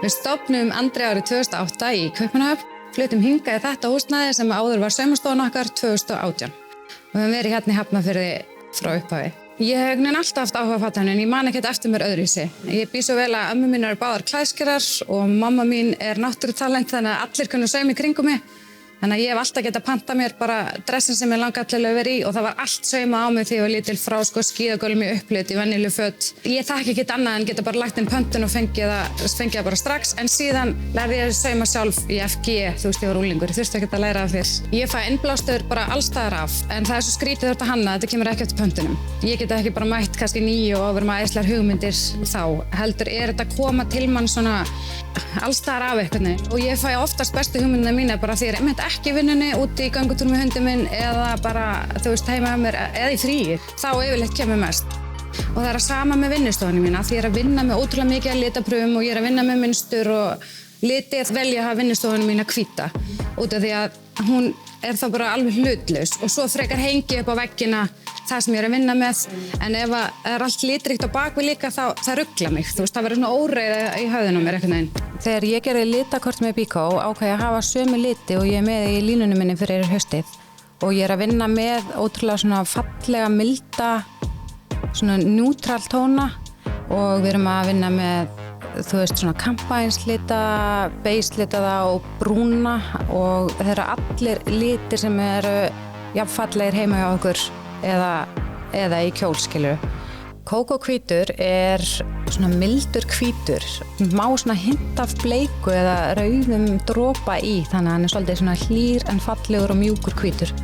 Við stofnum Andri árið 2008 í Kaupmannahöfn, fluttum hingað í þetta húsnæði sem áður var saumastofan okkar 2018. Við höfum verið hérna í Hafnarfirði frá upphafi. Ég hef alltaf haft áhuga á fatahönnun, ég man ekkert eftir mér öðruvísi. Ég bý svo vel að ömmu mín eru báðar klæðskerar og mamma mín er náttúrutalent þannig að allir kunnu sauma í kringum mig. Þannig að ég hef alltaf getað pantað mér bara dressin sem ég langaði til að vera í og það var allt saumað á mig þegar ég var lítil frá skíðagölum í upplit í venjuleg föt. Ég þekki ekkert annað en geta bara lagt inn pöntun og fengið það bara strax en síðan lærði ég að sauma sjálf í FG, þú veist ég var unglingur, ég þurfti ekkert að læra það fyrr. Ég fæ innblástur bara alls staðar af en það er svo skrítið þurft að hanna, þetta kemur ekki eftir pöntunum. Ég get ekki bara mætt kannski 9 og vera með æðislegar hugmyndir þá, heldur þetta að koma til mann svona alls staðar af einhvern veginn og ég fæ oftast bestu hugmyndina mína bara því ég ekki í vinnunni, úti í göngutúr með hundinn minn eða bara, þú veist, heima hjá mér eða í fríi, þá yfirleitt kemur mest. Og það er að sama með vinnustofunni mína, því ég er að vinna með ótrúlega mikið af litaprufum og ég er að vinna með mynstur og litið velja að hafa vinnustofunni mína hvíta, út af því að hún er þá bara alveg hlutlaus og svo frekar hengi upp á veggina það sem ég er að vinna með, en ef það er allt litríkt á bakvið líka þá það ruglar mig, þú veist, það verður svona óreiða í höfðinu mér einhvern veginn. Þegar ég gerði litakort með Bíkó ákvað ég að hafa sömu liti og ég er með í línunum minni fyrir haustið og ég er að vinna með ótrúlega svona fallega, milda, svona neutral tóna og við erum að vinna með, þú veist, svona kampænslita, beislitaða og brúna og þeir eru allir litir sem eru jafnfallegir heima hjá okkur eða í kjól, skilurðu. Kókóhvítur er svona mildur hvítur, má svona hint af bleiku eða rauðum dropa í, þannig að hann er svolítið svona hlýr en fallegur og mjúkur hvítur.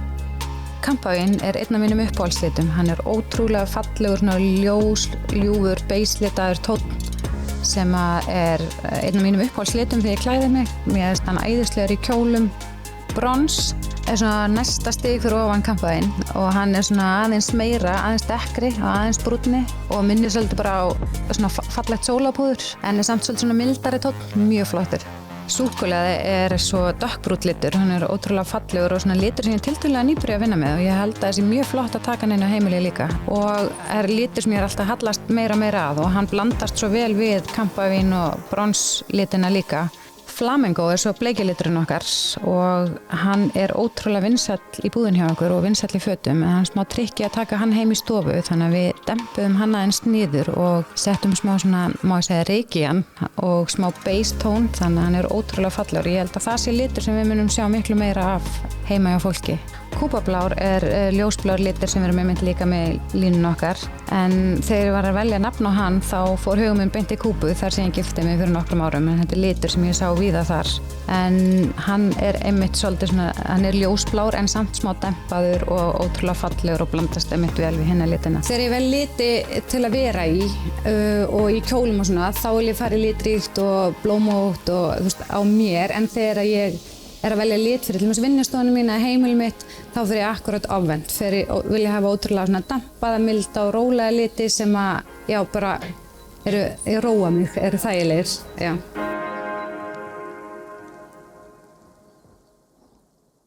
Kampáin er einn af mínum uppáhaldslitum, hann er ótrúlega fallegur, svona ljós, ljúfur, beislitaður tónn sem er einn af mínum uppáhaldslitum þegar ég klæði mig. Mér finnst hann æðislegur í kjólum. Brons er svona næsta stig fyrir ofan kampáin og hann er svona aðeins meira, aðeins dekkri og aðeins brúnni og minnir svolítið bara á svona fallegt sólapúður en er samt svolítið svona mildari tónn, mjög flottur. Súkkulaði er svo dökkbrúnn litur, hann er ótrúlega fallegur og svona litur sem ég er tiltölulega nýbyrjuð að vinna með og ég held að það sé mjög flott að taka hann inn á heimili líka og er litur sem ég er alltaf hallast meira að og hann blandast svo vel við kampáin og bronslitina líka. Flamengo er svo bleikiliturinn okkar og hann er ótrúlega vinsæll í búðin hjá okkur og vinsæll í fötum en hann smá trikki að taka hann heim í stofu þannig að við dempuðum hann aðeins niður og settum smá svona, má ég segja, reiki í hann og smá base tón þannig að hann er ótrúlega fallegur. Ég held að það sé litur sem við munum sjá miklu meira af heima hjá fólki. Kúpablár er ljósblár litur sem við erum einmitt líka með línun okkar en þegar ég var að velja nafn á hann þá fór hugum minn beint í Kúbu þar sem ég gifti mig fyrir nokkrum árum en þetta er litur sem ég sá víða þar en hann er einmitt svolítið svona, hann er ljósblár en samt smá dempaður og ótrúlega fallegur og blandast einmitt vel við hinna litina. Þegar ég vel liti til að vera í og í kjólum og svona þá vil ég fara í litríkt og blómótt og þú veist á mér en þegar ég er að velja lit fyrir til dæmis vinnustofunum mína, heimili mitt, þá fyrir ég akkurat ofvend. Vil ég hafa ótrúlega svona dampaða, milda og rólega liti sem að, já, bara róa mig, eru þægilegir, já.